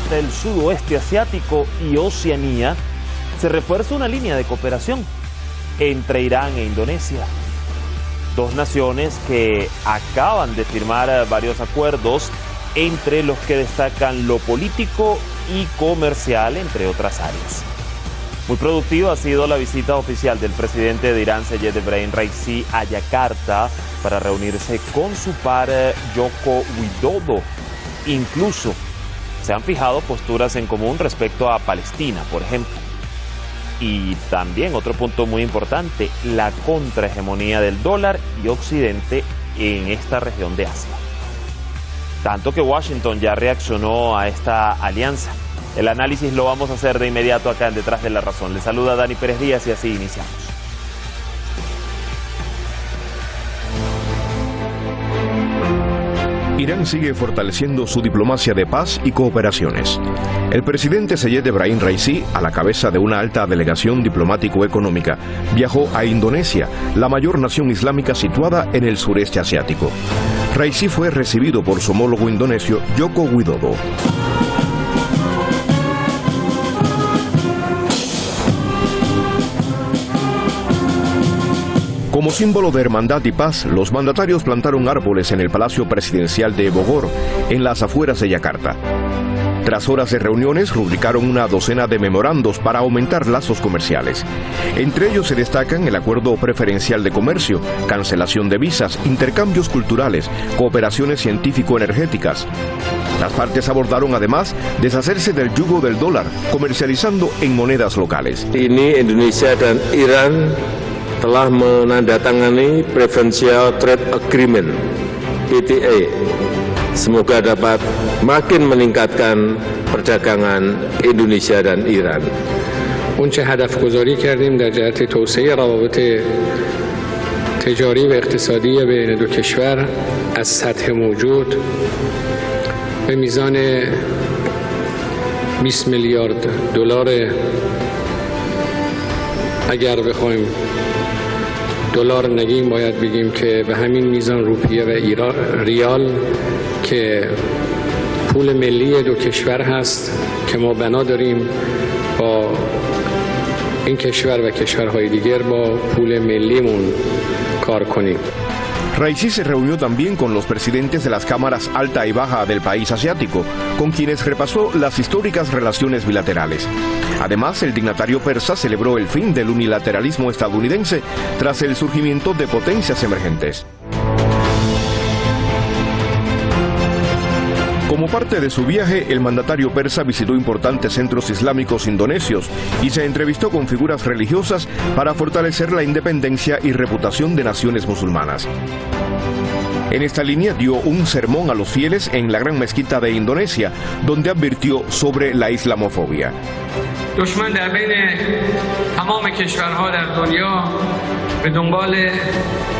entre el sudoeste asiático y Oceanía, se refuerza una línea de cooperación entre Irán e Indonesia. Dos naciones que acaban de firmar varios acuerdos, entre los que destacan lo político y comercial, entre otras áreas. Muy productiva ha sido la visita oficial del presidente de Irán, Seyed Ebrahim Raisi, a Yakarta para reunirse con su par Joko Widodo. Incluso se han fijado posturas en común respecto a Palestina, por ejemplo. Y también otro punto muy importante, la contrahegemonía del dólar y Occidente en esta región de Asia. Tanto que Washington ya reaccionó a esta alianza. El análisis lo vamos a hacer de inmediato acá en Detrás de la Razón. Les saluda Dani Pérez Díaz y así iniciamos. Irán sigue fortaleciendo su diplomacia de paz y cooperaciones. El presidente Seyed Ebrahim Raisi, a la cabeza de una alta delegación diplomático-económica, viajó a Indonesia, la mayor nación islámica situada en el sureste asiático. Raisi fue recibido por su homólogo indonesio, Joko Widodo. Como símbolo de hermandad y paz, los mandatarios plantaron árboles en el Palacio Presidencial de Bogor, en las afueras de Yakarta. Tras horas de reuniones, rubricaron una docena de memorandos para aumentar lazos comerciales. Entre ellos se destacan el acuerdo preferencial de comercio, cancelación de visas, intercambios culturales, cooperaciones científico-energéticas. Las partes abordaron además deshacerse del yugo del dólar, comercializando en monedas locales. Ini Indonesia dan Iran telah menandatangani Preferential Trade Agreement (PTA). Semoga dapat makin meningkatkan perdagangan Indonesia dan ایران. اونچه هدف گذاری کردیم در جهت توسعه روابط تجاری و اقتصادی بین دو کشور از سطح موجود به میزان 20 میلیارد دلار اگر بخوایم دلار نگیم باید بگیم که به همین میزان روپیه و ریال که پول ملی دو کشور هست که ما بنا داریم با این کشور و کشورهای دیگر با پول ملیمون کار کنیم. Raisi se reunió también con los presidentes de las cámaras alta y baja del país asiático, con quienes repasó las históricas relaciones bilaterales. Además, el dignatario persa celebró el fin del unilateralismo estadounidense tras el surgimiento de potencias emergentes. Como parte de su viaje, el mandatario persa visitó importantes centros islámicos indonesios y se entrevistó con figuras religiosas para fortalecer la independencia y reputación de naciones musulmanas. En esta línea dio un sermón a los fieles en la gran mezquita de Indonesia, donde advirtió sobre la islamofobia. دشمن در بین تمام کشورها در دنیا به دنبال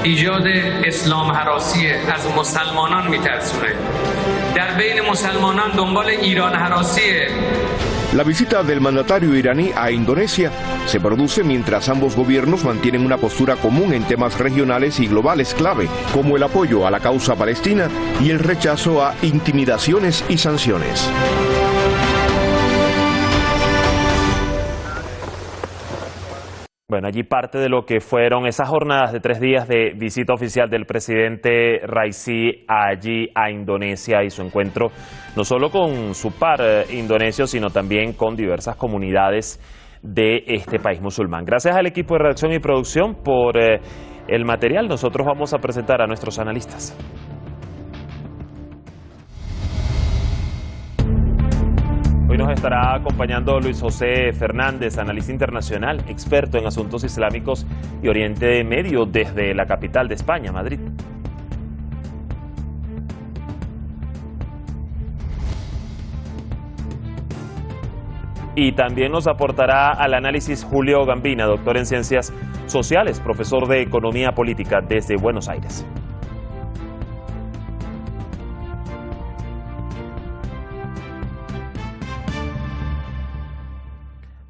ایجاد اسلام هراسی از مسلمانان میترسونه. در بین مسلمانان دنبال ایران هراسیه. La visita del mandatario iraní a Indonesia se produce mientras ambos gobiernos mantienen una postura común en temas regionales y globales clave, como el apoyo a la causa palestina y el rechazo a intimidaciones y sanciones. Bueno, allí parte de lo que fueron esas jornadas de 3 días de visita oficial del presidente Raisi allí a Indonesia y su encuentro no solo con su par indonesio, sino también con diversas comunidades de este país musulmán. Gracias al equipo de redacción y producción por el material. Nosotros vamos a presentar a nuestros analistas. Hoy nos estará acompañando Luis José Fernández, analista internacional, experto en asuntos islámicos y Oriente Medio desde la capital de España, Madrid. Y también nos aportará al análisis Julio Gambina, doctor en Ciencias Sociales, profesor de Economía Política desde Buenos Aires.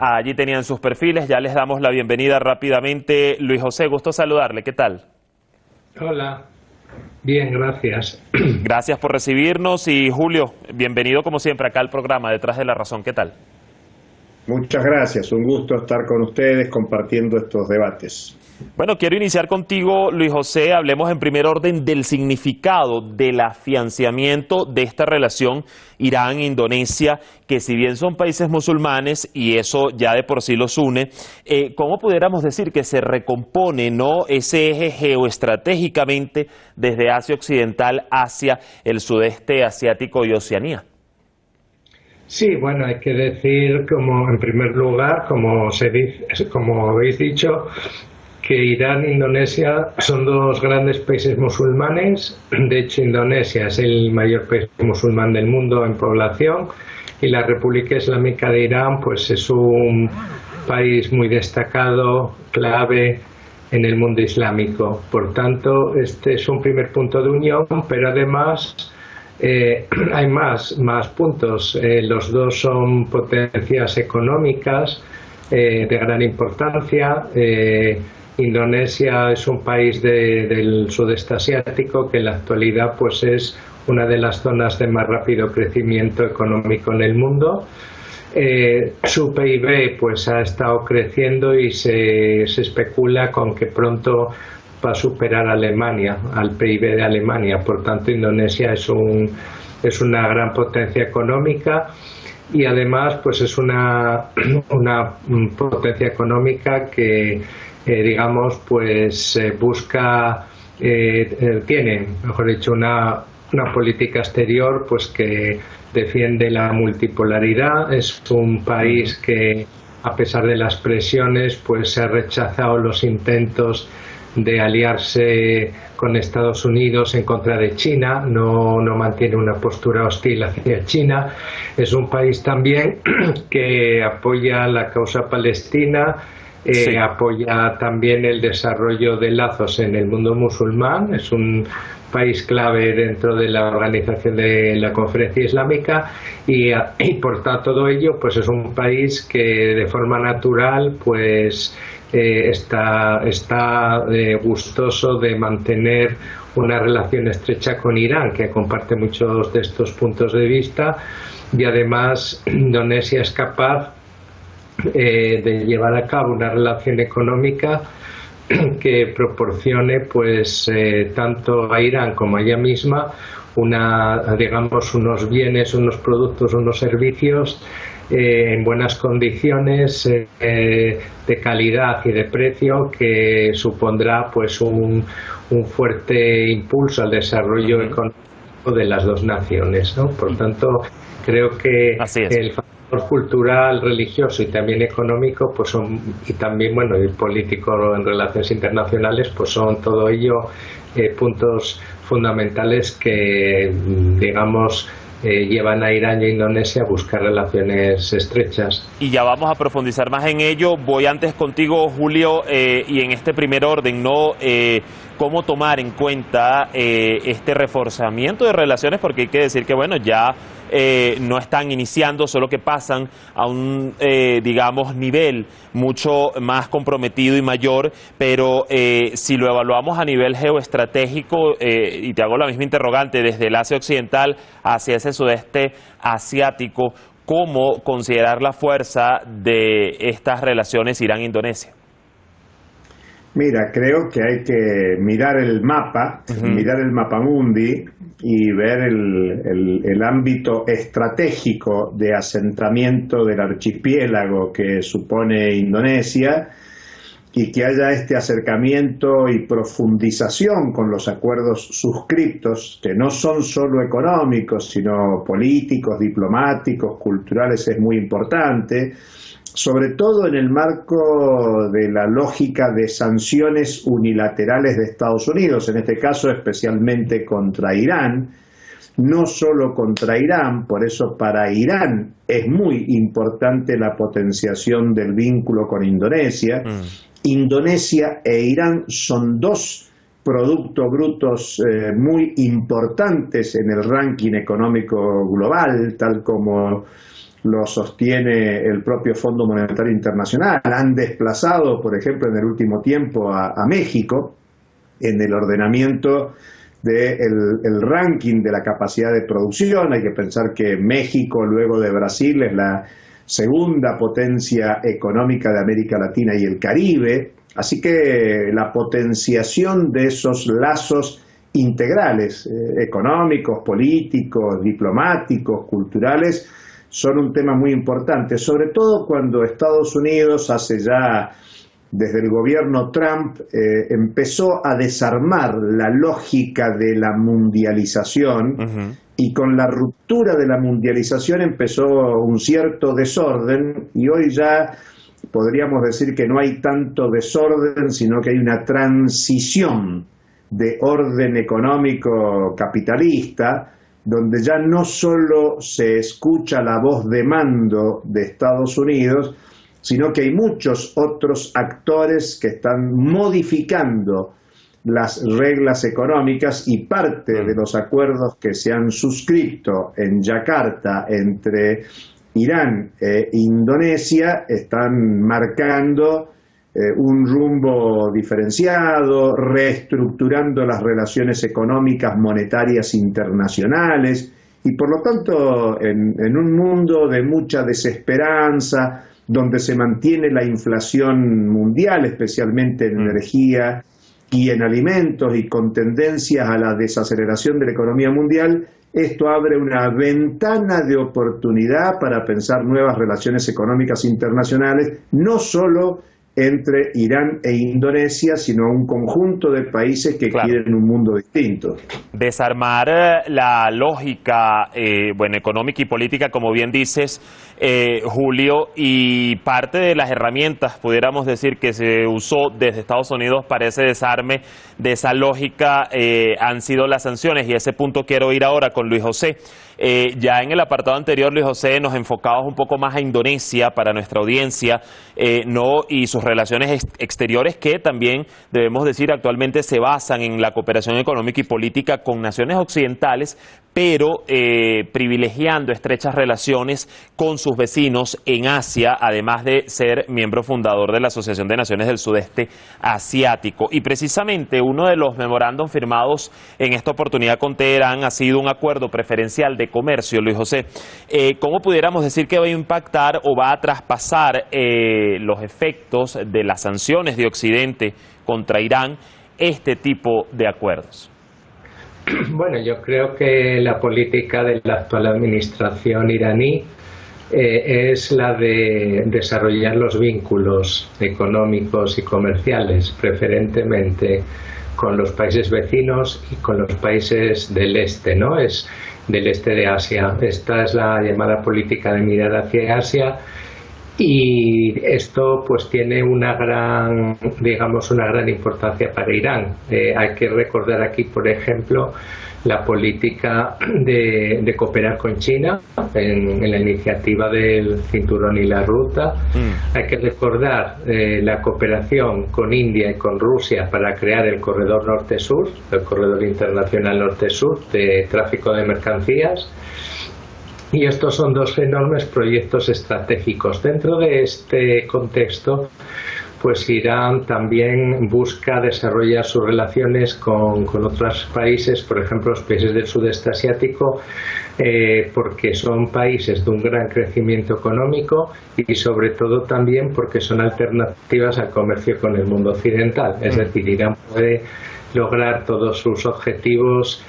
Allí tenían sus perfiles, ya les damos la bienvenida rápidamente. Luis José, gusto saludarle, ¿qué tal? Hola, Bien, gracias. Gracias por recibirnos y Julio, bienvenido como siempre acá al programa Detrás de la Razón. ¿Qué tal? Muchas gracias, un gusto estar con ustedes compartiendo estos debates. Bueno, quiero iniciar contigo, Luis José. Hablemos en primer orden del significado del afianzamiento de esta relación Irán-Indonesia, que si bien son países musulmanes y eso ya de por sí los une, ¿cómo pudiéramos decir que se recompone, ¿no?, ese eje geoestratégicamente desde Asia Occidental hacia el sudeste asiático y Oceanía? Sí, bueno, hay que decir, como en primer lugar, como habéis dicho, que Irán e Indonesia son dos grandes países musulmanes. De hecho, Indonesia es el mayor país musulmán del mundo en población y la República Islámica de Irán pues es un país muy destacado, clave en el mundo islámico. Por tanto, este es un primer punto de unión, pero además hay más puntos. Los dos son potencias económicas de gran importancia. Indonesia es un país del sudeste asiático que en la actualidad pues es una de las zonas de más rápido crecimiento económico en el mundo. Su PIB pues ha estado creciendo y se especula con que pronto va a superar a Alemania, al PIB de Alemania. Por tanto, Indonesia es una gran potencia económica y además pues es una potencia económica que digamos pues busca tiene, mejor dicho, una política exterior pues que defiende la multipolaridad. Es un país que, a pesar de las presiones, pues ha rechazado los intentos de aliarse con Estados Unidos en contra de China, no mantiene una postura hostil hacia China. Es un país también que apoya la causa palestina, sí, apoya también el desarrollo de lazos en el mundo musulmán. Es un país clave dentro de la organización de la Conferencia Islámica y por todo ello pues es un país que de forma natural pues está gustoso de mantener una relación estrecha con Irán, que comparte muchos de estos puntos de vista, y además Indonesia es capaz de llevar a cabo una relación económica que proporcione pues tanto a Irán como a ella misma digamos unos bienes, unos productos, unos servicios en buenas condiciones de calidad y de precio, que supondrá pues un fuerte impulso al desarrollo económico de las dos naciones, ¿no? Por tanto, creo que el factor cultural, religioso y también económico pues y también y político en relaciones internacionales pues son todo ello puntos fundamentales que digamos llevan a Irán y a Indonesia a buscar relaciones estrechas. Y ya vamos a profundizar más en ello. Voy antes contigo, Julio, y en este primer orden, ¿no? Cómo tomar en cuenta este reforzamiento de relaciones, porque hay que decir que ya no están iniciando, solo que pasan a un digamos nivel mucho más comprometido y mayor, pero si lo evaluamos a nivel geoestratégico, y te hago la misma interrogante, desde el Asia Occidental hacia ese sudeste asiático, ¿cómo considerar la fuerza de estas relaciones Irán-Indonesia? Mira, creo que hay que mirar el mapa, mirar el mapamundi y ver el ámbito estratégico de asentamiento del archipiélago que supone Indonesia, y que haya este acercamiento y profundización con los acuerdos suscriptos, que no son solo económicos, sino políticos, diplomáticos, culturales, es muy importante, sobre todo en el marco de la lógica de sanciones unilaterales de Estados Unidos, en este caso especialmente contra Irán, no solo contra Irán. Por eso para Irán es muy importante la potenciación del vínculo con Indonesia. Indonesia e Irán son dos productos brutos muy importantes en el ranking económico global, tal como lo sostiene el propio Fondo Monetario Internacional. Han desplazado, por ejemplo, en el último tiempo a México en el ordenamiento del ranking de la capacidad de producción. Hay que pensar que México, luego de Brasil, es la segunda potencia económica de América Latina y el Caribe. Así que la potenciación de esos lazos integrales, económicos, políticos, diplomáticos, culturales, son un tema muy importante, sobre todo cuando Estados Unidos hace ya, desde el gobierno Trump, empezó a desarmar la lógica de la mundialización, y con la ruptura de la mundialización empezó un cierto desorden, y hoy ya podríamos decir que no hay tanto desorden, sino que hay una transición de orden económico capitalista, donde ya no solo se escucha la voz de mando de Estados Unidos, sino que hay muchos otros actores que están modificando las reglas económicas, y parte de los acuerdos que se han suscrito en Yakarta entre Irán e Indonesia están marcando un rumbo diferenciado, reestructurando las relaciones económicas monetarias internacionales, y por lo tanto en un mundo de mucha desesperanza, donde se mantiene la inflación mundial, especialmente en energía y en alimentos, y con tendencias a la desaceleración de la economía mundial, esto abre una ventana de oportunidad para pensar nuevas relaciones económicas internacionales, no solo entre Irán e Indonesia, sino un conjunto de países que quieren un mundo distinto. Desarmar la lógica económica y política, como bien dices, Julio, y parte de las herramientas, pudiéramos decir, que se usó desde Estados Unidos para ese desarme de esa lógica han sido las sanciones, y a ese punto quiero ir ahora con Luis José. Ya en el apartado anterior, Luis José, nos enfocamos un poco más a Indonesia para nuestra audiencia, y sus relaciones exteriores, que también debemos decir actualmente se basan en la cooperación económica y política con naciones occidentales, pero privilegiando estrechas relaciones con sus vecinos en Asia, además de ser miembro fundador de la Asociación de Naciones del Sudeste Asiático. Y precisamente uno de los memorándum firmados en esta oportunidad con Teherán ha sido un acuerdo preferencial de comercio. Luis José, ¿cómo pudiéramos decir que va a impactar o va a traspasar los efectos de las sanciones de Occidente contra Irán este tipo de acuerdos? Bueno, yo creo que la política de la actual administración iraní es la de desarrollar los vínculos económicos y comerciales, preferentemente con los países vecinos y con los países del este, ¿no? Es del este de Asia. Esta es la llamada política de mirar hacia Asia, y esto pues tiene una gran importancia para Irán. Hay que recordar aquí, por ejemplo, la política de cooperar con China en la iniciativa del Cinturón y la Ruta. Hay que recordar la cooperación con India y con Rusia para crear el corredor norte-sur, el corredor internacional norte-sur de tráfico de mercancías. Y estos son dos enormes proyectos estratégicos. Dentro de este contexto, pues Irán también busca desarrollar sus relaciones con otros países, por ejemplo los países del sudeste asiático, porque son países de un gran crecimiento económico, y sobre todo también porque son alternativas al comercio con el mundo occidental. Es decir, Irán puede lograr todos sus objetivos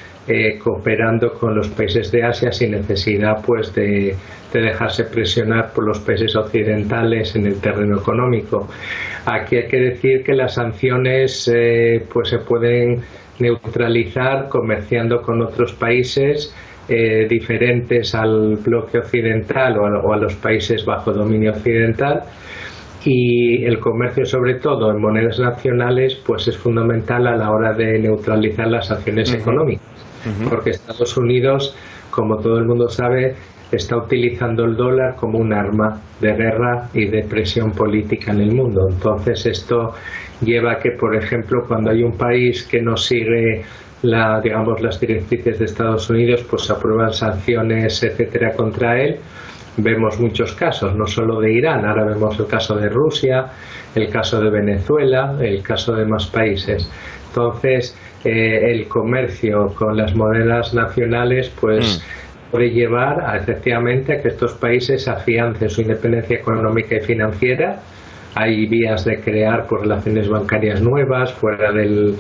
cooperando con los países de Asia sin necesidad pues de dejarse presionar por los países occidentales en el terreno económico. Aquí hay que decir que las sanciones pues se pueden neutralizar comerciando con otros países diferentes al bloque occidental o a los países bajo dominio occidental, y el comercio, sobre todo en monedas nacionales, pues es fundamental a la hora de neutralizar las sanciones económicas. Porque Estados Unidos, como todo el mundo sabe, está utilizando el dólar como un arma de guerra y de presión política en el mundo. Entonces esto lleva a que, por ejemplo, cuando hay un país que no sigue las directrices de Estados Unidos, pues se aprueban sanciones, etcétera, contra él. Vemos muchos casos, no solo de Irán, ahora vemos el caso de Rusia, el caso de Venezuela, el caso de más países. Entonces, el comercio con las monedas nacionales, pues puede llevar efectivamente a que estos países afiancen su independencia económica y financiera. Hay vías de crear pues, relaciones bancarias nuevas fuera del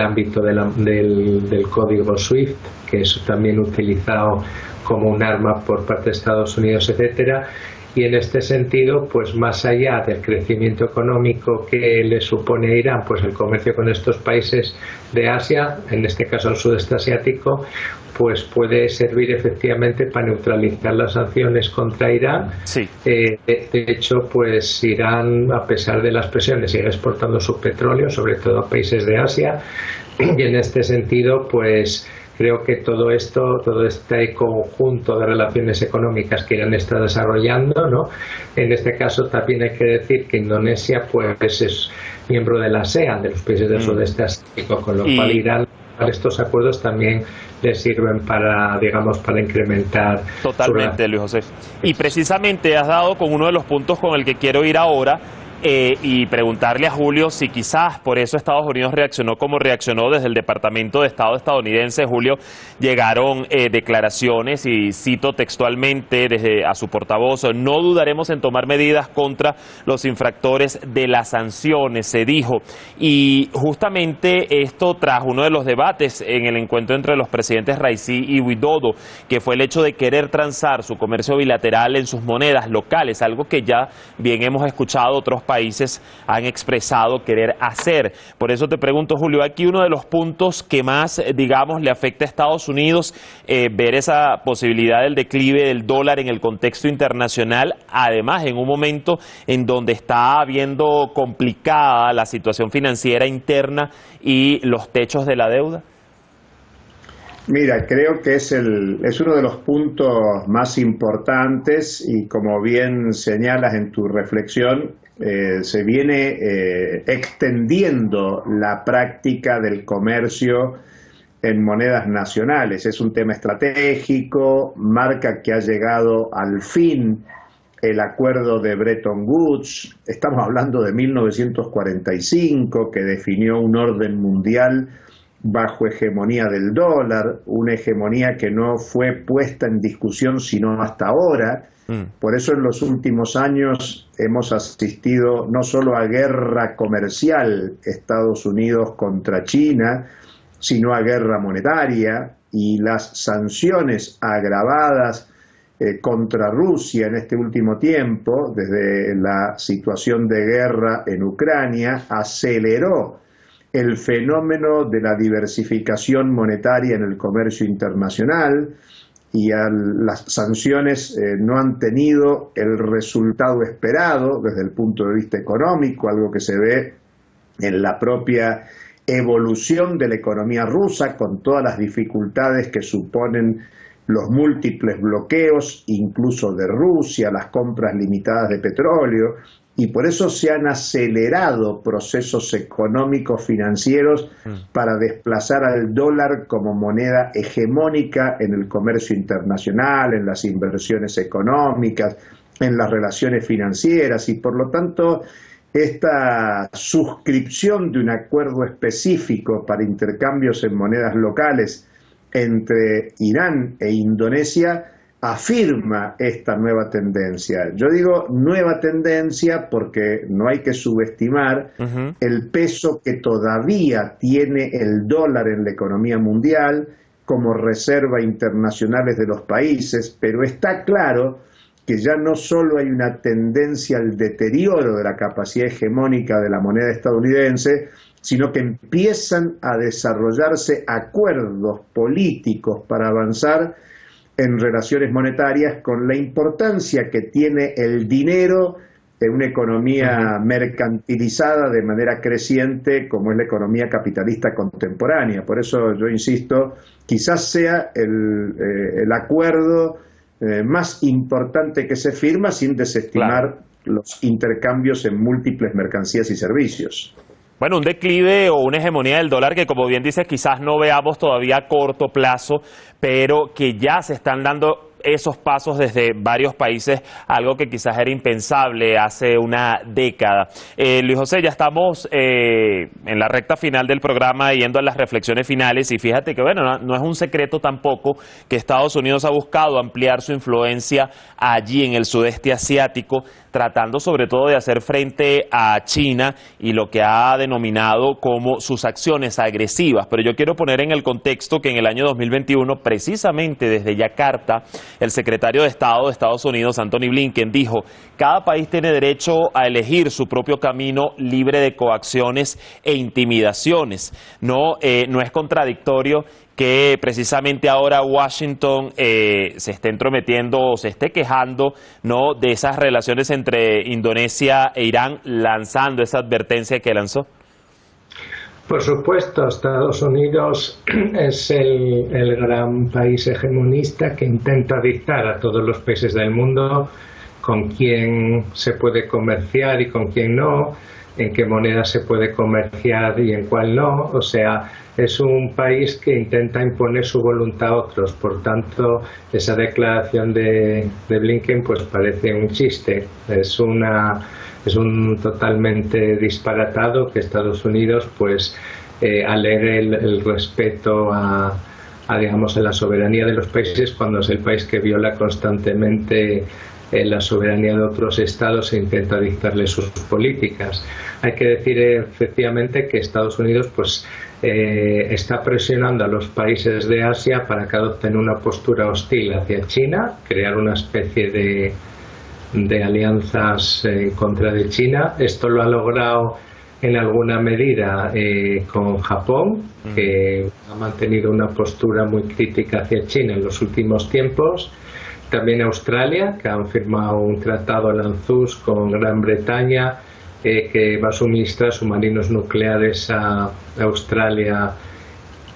ámbito del código SWIFT, que es también utilizado como un arma por parte de Estados Unidos, etcétera. Y en este sentido, pues más allá del crecimiento económico que le supone a Irán, pues el comercio con estos países de Asia, en este caso el sudeste asiático, pues puede servir efectivamente para neutralizar las sanciones contra Irán. Sí. De hecho, pues Irán, a pesar de las presiones, sigue exportando su petróleo, sobre todo a países de Asia, y en este sentido, pues creo que todo este conjunto de relaciones económicas que Irán está desarrollando, ¿no? En este caso también hay que decir que Indonesia pues es miembro de la ASEAN, de los países del sudeste asiático, con lo cual Irán, estos acuerdos también le sirven para incrementar. Totalmente, Luis José. Y precisamente has dado con uno de los puntos con el que quiero ir ahora. Y preguntarle a Julio si quizás por eso Estados Unidos reaccionó como reaccionó. Desde el Departamento de Estado estadounidense, Julio, llegaron declaraciones, y cito textualmente desde a su portavoz: no dudaremos en tomar medidas contra los infractores de las sanciones, se dijo. Y justamente esto tras uno de los debates en el encuentro entre los presidentes Raisi y Widodo, que fue el hecho de querer transar su comercio bilateral en sus monedas locales, algo que ya bien hemos escuchado otros países han expresado querer hacer. Por eso te pregunto, Julio, aquí uno de los puntos que más, digamos, le afecta a Estados Unidos, ver esa posibilidad del declive del dólar en el contexto internacional, además en un momento en donde está habiendo complicada la situación financiera interna y los techos de la deuda. Mira, creo que es uno de los puntos más importantes, y como bien señalas en tu reflexión, se viene extendiendo la práctica del comercio en monedas nacionales. Es un tema estratégico, marca que ha llegado al fin el acuerdo de Bretton Woods. Estamos hablando de 1945, que definió un orden mundial bajo hegemonía del dólar, una hegemonía que no fue puesta en discusión sino hasta ahora. Por eso en los últimos años hemos asistido no solo a guerra comercial Estados Unidos contra China, sino a guerra monetaria, y las sanciones agravadas contra Rusia en este último tiempo, desde la situación de guerra en Ucrania, aceleró el fenómeno de la diversificación monetaria en el comercio internacional, y las sanciones no han tenido el resultado esperado desde el punto de vista económico, algo que se ve en la propia evolución de la economía rusa, con todas las dificultades que suponen los múltiples bloqueos, incluso de Rusia, las compras limitadas de petróleo, y por eso se han acelerado procesos económicos financieros para desplazar al dólar como moneda hegemónica en el comercio internacional, en las inversiones económicas, en las relaciones financieras, y por lo tanto esta suscripción de un acuerdo específico para intercambios en monedas locales entre Irán e Indonesia afirma esta nueva tendencia. Yo digo nueva tendencia porque no hay que subestimar el peso que todavía tiene el dólar en la economía mundial como reserva internacionales de los países, pero está claro que ya no solo hay una tendencia al deterioro de la capacidad hegemónica de la moneda estadounidense, sino que empiezan a desarrollarse acuerdos políticos para avanzar en relaciones monetarias, con la importancia que tiene el dinero en una economía mercantilizada de manera creciente como es la economía capitalista contemporánea. Por eso yo insisto, quizás sea el acuerdo más importante que se firma, sin desestimar los intercambios en múltiples mercancías y servicios. Bueno, un declive o una hegemonía del dólar que, como bien dices, quizás no veamos todavía a corto plazo, pero que ya se están dando esos pasos desde varios países, algo que quizás era impensable hace una década. Luis José, ya estamos en la recta final del programa, yendo a las reflexiones finales, y fíjate que bueno, no es un secreto tampoco que Estados Unidos ha buscado ampliar su influencia allí en el sudeste asiático, tratando sobre todo de hacer frente a China y lo que ha denominado como sus acciones agresivas. Pero yo quiero poner en el contexto que en el año 2021, precisamente desde Yakarta, el secretario de Estado de Estados Unidos, Anthony Blinken, dijo: cada país tiene derecho a elegir su propio camino libre de coacciones e intimidaciones. No es contradictorio que precisamente ahora Washington se esté entrometiendo o se esté quejando, ¿no?, de esas relaciones entre Indonesia e Irán, lanzando esa advertencia que lanzó. Por supuesto, Estados Unidos es el gran país hegemonista que intenta dictar a todos los países del mundo con quién se puede comerciar y con quién no, en qué moneda se puede comerciar y en cuál no. O sea, es un país que intenta imponer su voluntad a otros. Por tanto, esa declaración de Blinken pues parece un chiste. Es un totalmente disparatado que Estados Unidos pues alegue el respeto a digamos, a la soberanía de los países, cuando es el país que viola constantemente la soberanía de otros estados e intenta dictarle sus políticas. Hay que decir efectivamente que Estados Unidos pues está presionando a los países de Asia para que adopten una postura hostil hacia China, crear una especie de alianzas en contra de China. Esto lo ha logrado en alguna medida con Japón, que ha mantenido una postura muy crítica hacia China en los últimos tiempos. También Australia, que han firmado un tratado Lanzhous con Gran Bretaña, que va a suministrar submarinos nucleares a Australia,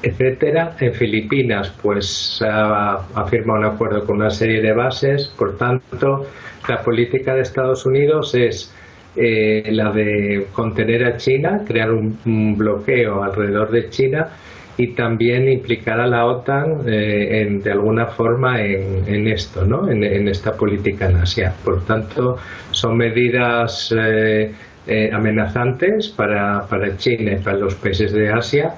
etcétera. En Filipinas pues ha firmado un acuerdo con una serie de bases. Por tanto, la política de Estados Unidos es la de contener a China, crear un bloqueo alrededor de China y también implicar a la OTAN de alguna forma en esto, ¿no? En esta política en Asia. Por tanto, son medidas amenazantes para China y para los países de Asia,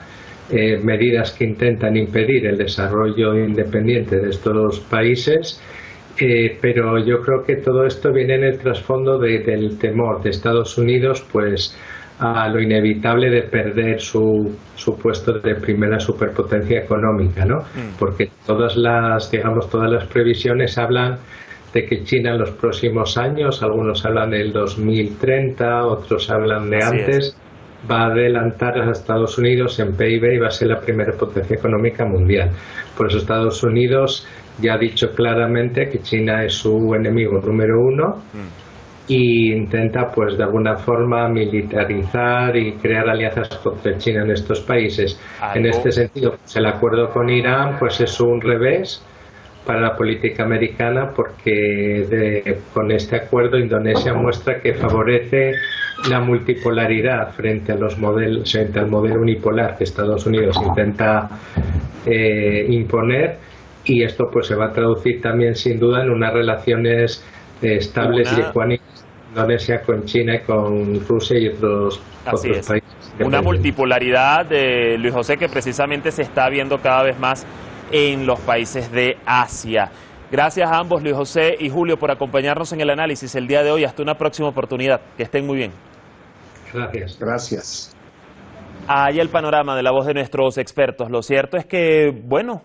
medidas que intentan impedir el desarrollo independiente de estos países. Pero yo creo que todo esto viene en el trasfondo del temor de Estados Unidos pues a lo inevitable de perder su puesto de primera superpotencia económica, ¿no? Porque todas las previsiones hablan de que China en los próximos años, algunos hablan del 2030, otros hablan de antes, va a adelantar a Estados Unidos en PIB y va a ser la primera potencia económica mundial. Por eso Estados Unidos ya ha dicho claramente que China es su enemigo número uno y intenta pues de alguna forma militarizar y crear alianzas contra China en estos países. En este sentido, pues, el acuerdo con Irán pues es un revés para la política americana, porque con este acuerdo Indonesia muestra que favorece la multipolaridad frente al modelo unipolar que Estados Unidos intenta imponer, y esto pues se va a traducir también sin duda en unas relaciones estables y ecuánimes de Indonesia con China y con Rusia y otros países. Una multipolaridad, Luis José, que precisamente se está viendo cada vez más en los países de Asia. Gracias a ambos, Luis José y Julio, por acompañarnos en el análisis el día de hoy. Hasta una próxima oportunidad. Que estén muy bien. Gracias. Gracias. Ahí el panorama de la voz de nuestros expertos. Lo cierto es que, bueno,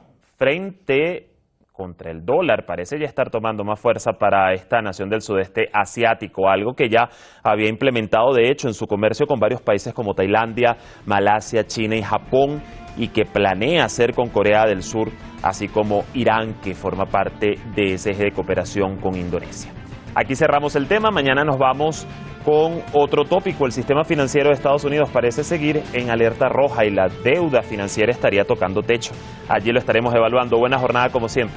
contra el dólar parece ya estar tomando más fuerza para esta nación del sudeste asiático, algo que ya había implementado de hecho en su comercio con varios países como Tailandia, Malasia, China y Japón, y que planea hacer con Corea del Sur, así como Irán, que forma parte de ese eje de cooperación con Indonesia. Aquí cerramos el tema. Mañana nos vamos con otro tópico. El sistema financiero de Estados Unidos parece seguir en alerta roja y la deuda financiera estaría tocando techo. Allí lo estaremos evaluando. Buena jornada como siempre.